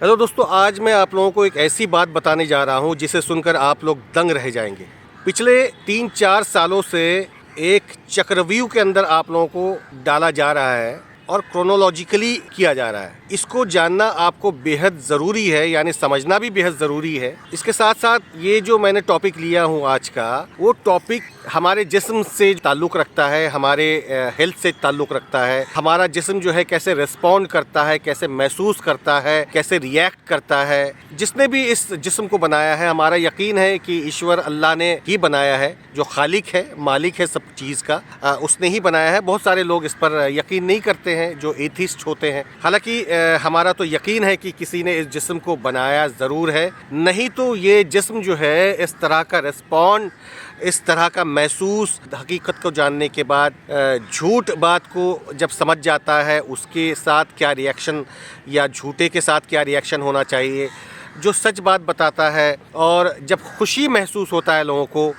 Hello दोस्तों, आज मैं आप लोगों को एक ऐसी बात बताने जा रहा हूं जिसे सुनकर आप लोग दंग रह जाएंगे। पिछले 3-4 सालों से एक चक्रव्यूह के अंदर आप लोगों को डाला जा रहा है और क्रोनोलॉजिकली किया जा रहा है। इसको जानना आपको बेहद ज़रूरी है, यानी समझना भी बेहद ज़रूरी है। इसके साथ साथ ये जो मैंने टॉपिक लिया हूँ आज का, वो टॉपिक हमारे जिस्म से ताल्लुक़ रखता है, हमारे हेल्थ से ताल्लुक़ रखता है। हमारा जिस्म जो है कैसे रिस्पॉन्ड करता है, कैसे महसूस करता है, कैसे रिएक्ट करता है। जिसने भी इस जिस्म को बनाया है, हमारा यकीन है कि ईश्वर अल्लाह ने ही बनाया है, जो खालिक है, मालिक है सब चीज़ का, उसने ही बनाया है। बहुत सारे लोग इस पर यकीन नहीं करते हैं, जो एथिस्ट होते हैं। हालांकि हमारा तो यकीन है कि किसी ने इस जिस्म को बनाया ज़रूर है, नहीं तो ये जिस्म जो है इस तरह का रिस्पॉन्ड, इस तरह का महसूस, हकीकत को जानने के बाद झूठ बात को जब समझ जाता है, उसके साथ क्या रिएक्शन या झूठे के साथ क्या रिएक्शन होना चाहिए, जो सच बात बताता है। और जब खुशी महसूस होता है लोगों को,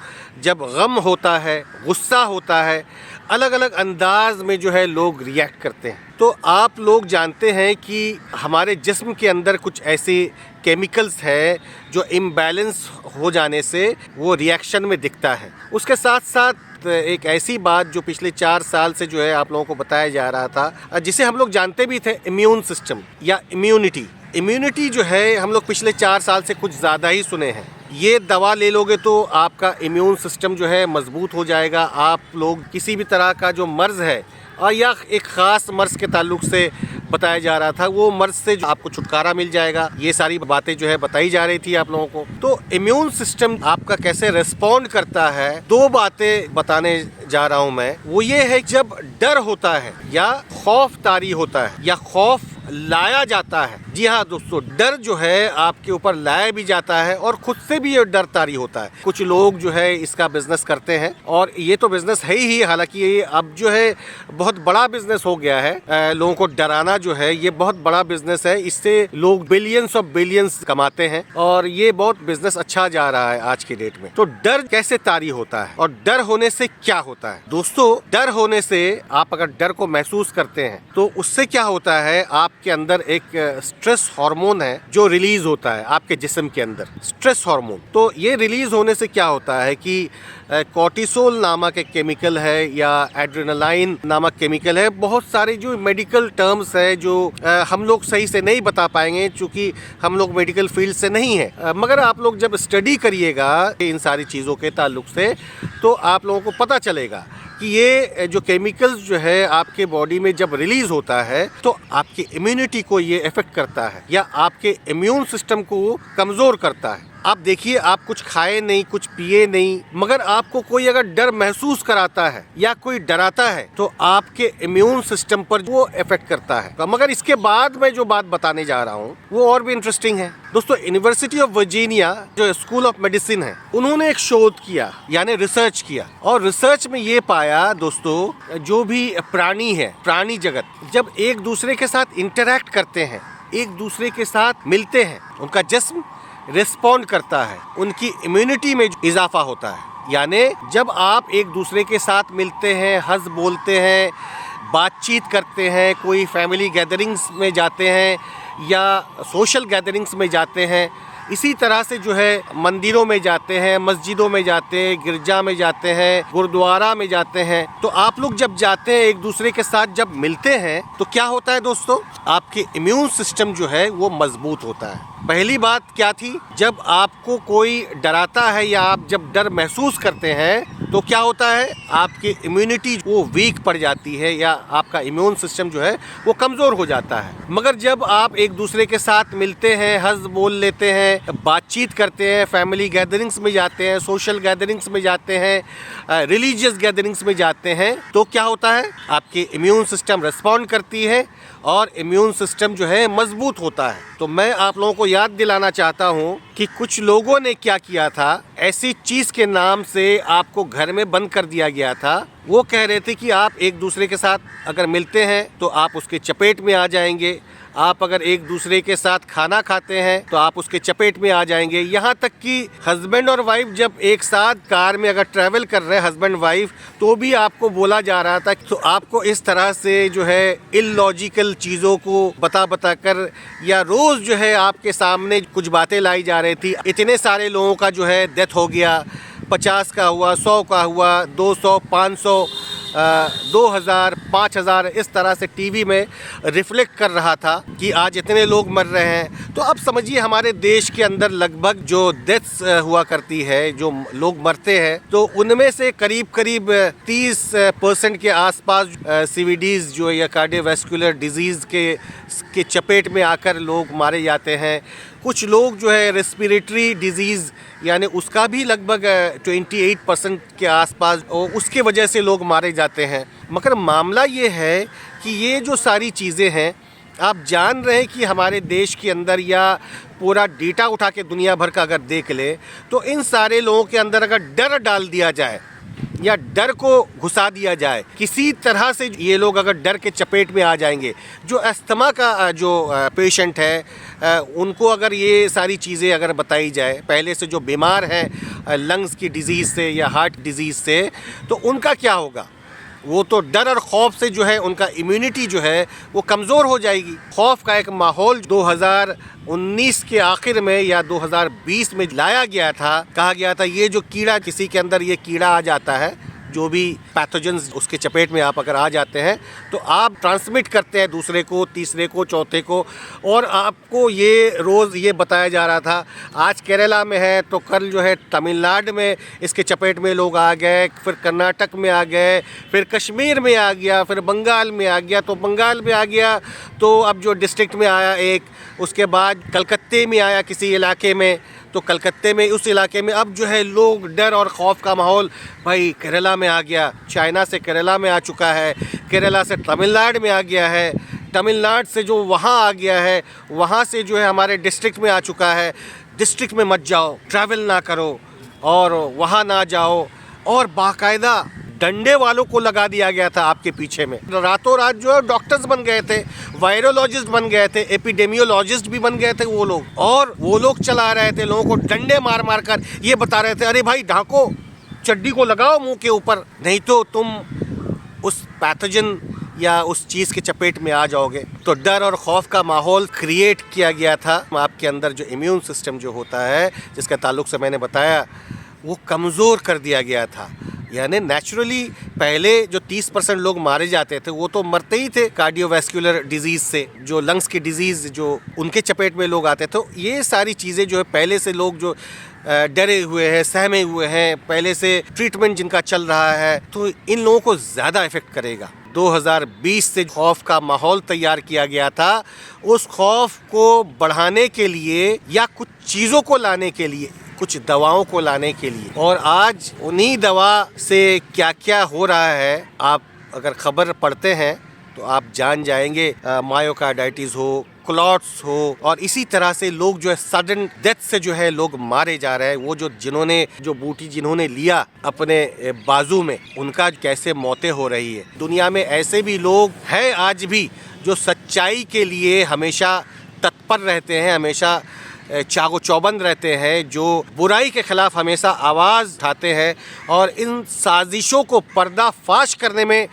जब गम होता है, गुस्सा होता है, अलग अलग अंदाज में जो है लोग रिएक्ट करते हैं। तो आप लोग जानते हैं कि हमारे जिस्म के अंदर कुछ ऐसे केमिकल्स हैं जो इम्बैलेंस हो जाने से वो रिएक्शन में दिखता है। उसके साथ साथ एक ऐसी बात जो पिछले 4 साल से जो है आप लोगों को बताया जा रहा था, जिसे हम लोग जानते भी थे, इम्यून सिस्टम या इम्यूनिटी जो है हम लोग पिछले 4 साल से कुछ ज़्यादा ही सुने हैं। ये दवा ले लोगे तो आपका इम्यून सिस्टम जो है मजबूत हो जाएगा। आप लोग किसी भी तरह का जो मर्ज़ है, और या एक ख़ास मर्ज़ के ताल्लुक से बताया जा रहा था, वो मर्ज़ से जो आपको छुटकारा मिल जाएगा, ये सारी बातें जो है बताई जा रही थी आप लोगों को। तो इम्यून सिस्टम आपका कैसे रिस्पॉन्ड करता है, 2 बातें बताने जा रहा हूँ मैं। वो ये है, जब डर होता है या खौफ तारी होता है या खौफ लाया जाता है। जी हाँ दोस्तों, डर जो है आपके ऊपर लाया भी जाता है और खुद से भी ये डर तारी होता है। कुछ लोग जो है इसका बिजनेस करते हैं, और ये तो बिजनेस है ही, हालांकि ये अब जो है बहुत बड़ा बिजनेस हो गया है। लोगों को डराना जो है ये बहुत बड़ा बिजनेस है। इससे लोग बिलियंस ऑफ बिलियंस कमाते हैं और ये बहुत बिजनेस अच्छा जा रहा है आज की डेट में। तो डर कैसे तारी होता है और डर होने से क्या होता है दोस्तों? डर होने से, आप अगर डर को महसूस करते हैं तो उससे क्या होता है, आपके अंदर एक स्ट्रेस हार्मोन है जो रिलीज होता है आपके जिस्म के अंदर, स्ट्रेस हार्मोन। तो ये रिलीज होने से क्या होता है कि कॉर्टिसोल नामक एक केमिकल है या एड्रेनालाइन नामक केमिकल है। बहुत सारे जो मेडिकल टर्म्स है जो हम लोग सही से नहीं बता पाएंगे, क्योंकि हम लोग मेडिकल फील्ड से नहीं है। मगर आप लोग जब स्टडी करिएगा इन सारी चीज़ों के ताल्लुक से, तो आप लोगों को पता चलेगा कि ये जो केमिकल्स जो है आपके बॉडी में जब रिलीज होता है तो आपकी इम्यूनिटी को ये इफेक्ट करता है या आपके इम्यून सिस्टम को कमज़ोर करता है। आप देखिए, आप कुछ खाए नहीं, कुछ पिए नहीं, मगर आपको कोई अगर डर महसूस कराता है या कोई डराता है तो आपके इम्यून सिस्टम पर वो इफेक्ट करता है। मगर इसके बाद मैं जो बात बताने जा रहा हूँ वो और भी इंटरेस्टिंग है दोस्तों। यूनिवर्सिटी ऑफ वर्जीनिया जो स्कूल ऑफ मेडिसिन है, उन्होंने एक शोध किया, यानी रिसर्च किया, और रिसर्च में ये पाया दोस्तों, जो भी प्राणी है, प्राणी जगत जब एक दूसरे के साथ इंटरैक्ट करते हैं, एक दूसरे के साथ मिलते हैं, उनका जिस्म रिस्पॉन्ड करता है, उनकी इम्यूनिटी में इजाफा होता है। यानी जब आप एक दूसरे के साथ मिलते हैं, हंस बोलते हैं, बातचीत करते हैं, कोई फैमिली गैदरिंग्स में जाते हैं या सोशल गैदरिंग्स में जाते हैं, इसी तरह से जो है मंदिरों में जाते हैं, मस्जिदों में जाते हैं, गिरजा में जाते हैं, गुरुद्वारा में जाते हैं, तो आप लोग जब जाते हैं एक दूसरे के साथ, जब मिलते हैं, तो क्या होता है दोस्तों, आपके इम्यून सिस्टम जो है वो मजबूत होता है। पहली बात क्या थी, जब आपको कोई डराता है या आप जब डर महसूस करते हैं तो क्या होता है, आपकी इम्यूनिटी वो वीक पड़ जाती है या आपका इम्यून सिस्टम जो है वो कमज़ोर हो जाता है। मगर जब आप एक दूसरे के साथ मिलते हैं, हंस बोल लेते हैं, बातचीत करते हैं, फैमिली गैदरिंग्स में जाते हैं, सोशल गैदरिंग्स में जाते हैं, रिलीजियस गैदरिंग्स में जाते हैं, तो क्या होता है, आपकी इम्यून सिस्टम रिस्पॉन्ड करती है और इम्यून सिस्टम जो है मजबूत होता है। तो मैं आप लोगों को याद दिलाना चाहता हूँ कि कुछ लोगों ने क्या किया था, ऐसी चीज़ के नाम से आपको घर में बंद कर दिया गया था। वो कह रहे थे कि आप एक दूसरे के साथ अगर मिलते हैं तो आप उसके चपेट में आ जाएंगे, आप अगर एक दूसरे के साथ खाना खाते हैं तो आप उसके चपेट में आ जाएंगे। यहाँ तक कि हस्बैंड और वाइफ जब एक साथ कार में अगर ट्रैवल कर रहे हैं हस्बैंड वाइफ, तो भी आपको बोला जा रहा था। तो आपको इस तरह से जो है इलॉजिकल चीज़ों को बता कर या रोज़ जो है आपके सामने कुछ बातें लाई जा रही थी। इतने सारे लोगों का जो है डेथ हो गया, 50 का हुआ, 100 का हुआ, 200, 500, 2000, 5000, इस तरह से टीवी में रिफ्लेक्ट कर रहा था कि आज इतने लोग मर रहे हैं। तो अब समझिए हमारे देश के अंदर लगभग जो डेथ्स हुआ करती है, जो लोग मरते हैं, तो उनमें से करीब 30% के आसपास सीवीडीज जो या कार्डियोवैस्कुलर डिजीज़ के चपेट में आकर लोग मारे जाते हैं। कुछ लोग जो है रेस्पिरेटरी डिजीज़ यानी उसका भी लगभग 28% के आसपास उसके वजह से लोग मारे जाते हैं। मगर मामला ये है कि ये जो सारी चीज़ें हैं, आप जान रहे हैं कि हमारे देश के अंदर या पूरा डेटा उठा के दुनिया भर का अगर देख ले, तो इन सारे लोगों के अंदर अगर डर डाल दिया जाए या डर को घुसा दिया जाए, किसी तरह से ये लोग अगर डर के चपेट में आ जाएंगे। जो अस्थमा का जो पेशेंट है उनको अगर ये सारी चीज़ें अगर बताई जाए, पहले से जो बीमार हैं लंग्स की डिज़ीज़ से या हार्ट डिज़ीज़ से, तो उनका क्या होगा? वो तो डर और खौफ से जो है उनका इम्यूनिटी जो है वो कमज़ोर हो जाएगी। खौफ का एक माहौल 2019 के आखिर में या 2020 में लाया गया था। कहा गया था ये जो कीड़ा, किसी के अंदर ये कीड़ा आ जाता है, जो भी पैथोजेंस उसके चपेट में आप अगर आ जाते हैं तो आप ट्रांसमिट करते हैं दूसरे को, तीसरे को, चौथे को। और आपको ये रोज़ ये बताया जा रहा था आज केरला में है तो कल जो है तमिलनाडु में इसके चपेट में लोग आ गए, फिर कर्नाटक में आ गए, फिर कश्मीर में आ गया, फिर बंगाल में आ गया। तो बंगाल में आ गया तो अब जो डिस्ट्रिक्ट में आया एक, उसके बाद कलकत्ते में आया किसी इलाके में, तो कलकत्ते में उस इलाके में अब जो है लोग डर और खौफ का माहौल भाई केरला में आ गया, चाइना से केरला में आ चुका है, केरला से तमिलनाडु में आ गया है, तमिलनाडु से जो वहाँ आ गया है, वहाँ से जो है हमारे डिस्ट्रिक्ट में आ चुका है। डिस्ट्रिक्ट में मत जाओ, ट्रैवल ना करो और वहाँ ना जाओ, और बाकायदा डंडे वालों को लगा दिया गया था आपके पीछे में। रातों रात जो है डॉक्टर्स बन गए थे, वायरोलॉजिस्ट बन गए थे, एपिडेमियोलॉजिस्ट भी बन गए थे वो लोग, और वो लोग चला रहे थे लोगों को डंडे मार मार कर ये बता रहे थे अरे भाई ढाको, चड्डी को लगाओ मुंह के ऊपर, नहीं तो तुम उस पैथोजन या उस चीज़ के चपेट में आ जाओगे। तो डर और खौफ का माहौल क्रिएट किया गया था। आपके अंदर जो इम्यून सिस्टम जो होता है, जिसका ताल्लुक से मैंने बताया, वो कमज़ोर कर दिया गया था। यानी नेचुरली पहले जो 30% लोग मारे जाते थे वो तो मरते ही थे कार्डियोवैस्कुलर डिजीज़ से, जो लंग्स की डिजीज़ जो उनके चपेट में लोग आते थे। तो ये सारी चीज़ें जो है पहले से लोग जो डरे हुए हैं, सहमे हुए हैं, पहले से ट्रीटमेंट जिनका चल रहा है, तो इन लोगों को ज़्यादा इफ़ेक्ट करेगा। 2020 से खौफ का माहौल तैयार किया गया था। उस खौफ को बढ़ाने के लिए या कुछ चीज़ों को लाने के लिए, कुछ दवाओं को लाने के लिए, और आज उन्हीं दवा से क्या क्या हो रहा है आप अगर खबर पढ़ते हैं तो आप जान जाएंगे। मायोकार्डाइटिस हो, क्लॉट्स हो, और इसी तरह से लोग जो है सडन डेथ से जो है लोग मारे जा रहे हैं। वो जो बूटी जिन्होंने लिया अपने बाजू में, उनका कैसे मौतें हो रही है। दुनिया में ऐसे भी लोग हैं आज भी जो सच्चाई के लिए हमेशा तत्पर रहते हैं, हमेशा चागो चौबंद रहते हैं, जो बुराई के खिलाफ हमेशा आवाज़ उठाते हैं और इन साजिशों को पर्दाफाश करने में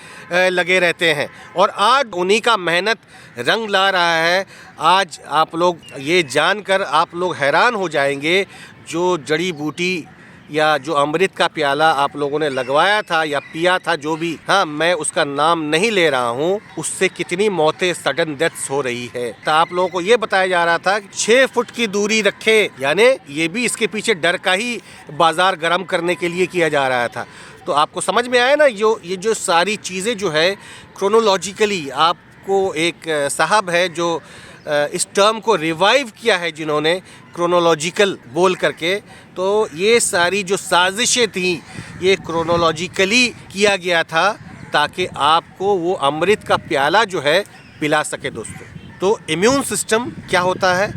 लगे रहते हैं। और आज उन्हीं का मेहनत रंग ला रहा है। आज आप लोग ये जानकर आप लोग हैरान हो जाएंगे, जो जड़ी बूटी या जो अमृत का प्याला आप लोगों ने लगवाया था या पिया था, जो भी, हाँ मैं उसका नाम नहीं ले रहा हूँ, उससे कितनी मौतें, सडन डेथ्स हो रही है। तो आप लोगों को ये बताया जा रहा था 6 फुट की दूरी रखे, यानी ये भी इसके पीछे डर का ही बाजार गर्म करने के लिए किया जा रहा था। तो आपको समझ में आया ना, ये जो सारी चीज़ें जो है क्रोनोलॉजिकली, आपको एक साहब है जो इस टर्म को रिवाइव किया है जिन्होंने, क्रोनोलॉजिकल बोल करके। तो ये सारी जो साजिशें थी ये क्रोनोलॉजिकली किया गया था ताकि आपको वो अमृत का प्याला जो है पिला सके दोस्तों। तो इम्यून सिस्टम क्या होता है?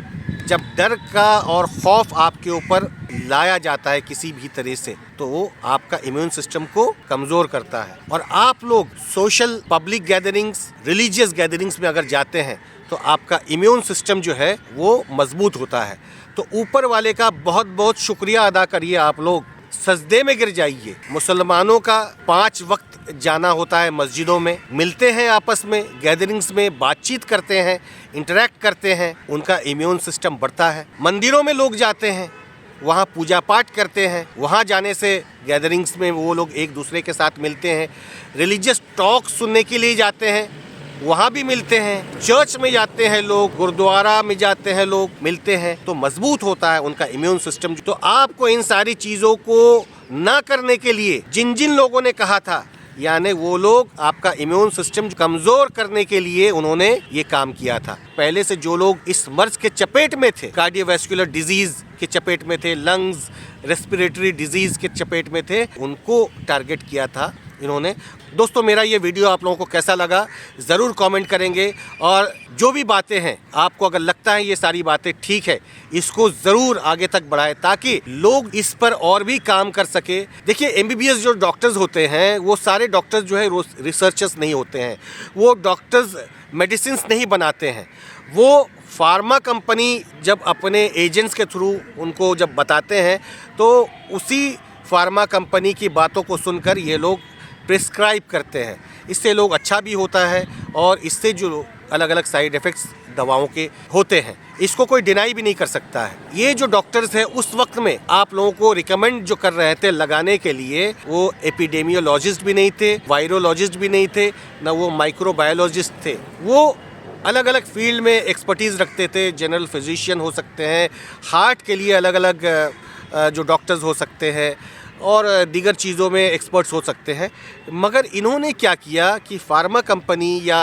जब डर का और खौफ आपके ऊपर लाया जाता है किसी भी तरह से, तो वो आपका इम्यून सिस्टम को कमज़ोर करता है। और आप लोग social public gatherings, religious gatherings में अगर जाते हैं तो आपका इम्यून सिस्टम जो है वो मजबूत होता है। तो ऊपर वाले का बहुत बहुत शुक्रिया अदा करिए, आप लोग सजदे में गिर जाइए। मुसलमानों का 5 वक्त जाना होता है मस्जिदों में, मिलते हैं आपस में, गैदरिंग्स में बातचीत करते हैं, इंटरेक्ट करते हैं, उनका इम्यून सिस्टम बढ़ता है। मंदिरों में लोग जाते हैं, वहाँ पूजा पाठ करते हैं, वहाँ जाने से गैदरिंग्स में वो लोग एक दूसरे के साथ मिलते हैं। रिलीजियस टॉक सुनने के लिए जाते हैं, वहाँ भी मिलते हैं। चर्च में जाते हैं लोग, गुरुद्वारा में जाते हैं लोग, मिलते हैं, तो मजबूत होता है उनका इम्यून सिस्टम। तो आपको इन सारी चीज़ों को ना करने के लिए जिन जिन लोगों ने कहा था, यानी वो लोग आपका इम्यून सिस्टम कमज़ोर करने के लिए उन्होंने ये काम किया था। पहले से जो लोग इस मर्ज के चपेट में थे, कार्डियोवैस्कुलर डिजीज़ के चपेट में थे, लंग्स, रेस्पिरेटरी डिजीज़ के चपेट में थे, उनको टारगेट किया था इन्होंने। दोस्तों, मेरा ये वीडियो आप लोगों को कैसा लगा ज़रूर कमेंट करेंगे, और जो भी बातें हैं आपको अगर लगता है ये सारी बातें ठीक है, इसको ज़रूर आगे तक बढ़ाएं ताकि लोग इस पर और भी काम कर सके। देखिए, एमबीबीएस जो डॉक्टर्स होते हैं वो सारे डॉक्टर्स जो है रिसर्चर्स नहीं होते हैं, वो डॉक्टर्स मेडिसिन नहीं बनाते हैं। वो फार्मा कंपनी जब अपने एजेंट्स के थ्रू उनको जब बताते हैं तो उसी फार्मा कंपनी की बातों को सुनकर ये लोग प्रिस्क्राइब करते हैं। इससे लोग अच्छा भी होता है और इससे जो अलग अलग साइड इफ़ेक्ट्स दवाओं के होते हैं, इसको कोई डिनाई भी नहीं कर सकता है। ये जो डॉक्टर्स हैं उस वक्त में आप लोगों को रिकमेंड जो कर रहे थे लगाने के लिए, वो एपिडेमियोलॉजिस्ट भी नहीं थे, वायरोलॉजिस्ट भी नहीं थे, ना वो माइक्रोबायोलॉजिस्ट थे। वो अलग अलग फील्ड में एक्सपर्टीज़ रखते थे। जनरल फिजिशियन हो सकते हैं, हार्ट के लिए अलग अलग जो डॉक्टर्स हो सकते हैं, और दीगर चीज़ों में एक्सपर्ट्स हो सकते हैं। मगर इन्होंने क्या किया कि फार्मा कंपनी या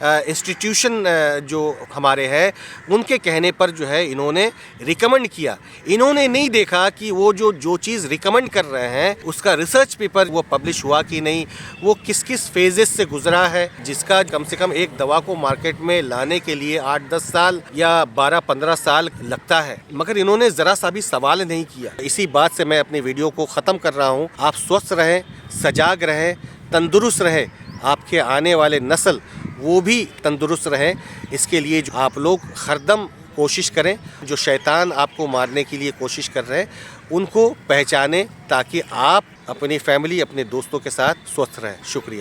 इंस्टीट्यूशन जो हमारे हैं उनके कहने पर जो है इन्होंने रिकमेंड किया। इन्होंने नहीं देखा कि वो जो चीज़ रिकमेंड कर रहे हैं उसका रिसर्च पेपर वो पब्लिश हुआ कि नहीं, वो किस किस फेजेस से गुजरा है, जिसका कम से कम एक दवा को मार्केट में लाने के लिए 8-10 साल या 12-15 साल लगता है। मगर इन्होंने ज़रा सा भी सवाल नहीं किया। इसी बात से मैं अपनी वीडियो को ख़त्म कर रहा हूँ। आप स्वस्थ रहें, सजाग रहें, तंदुरुस्त रहें, आपके आने वाले नस्ल वो भी तंदुरुस्त रहें। इसके लिए जो आप लोग हरदम कोशिश करें, जो शैतान आपको मारने के लिए कोशिश कर रहे हैं उनको पहचानें ताकि आप अपनी फैमिली, अपने दोस्तों के साथ स्वस्थ रहें। शुक्रिया।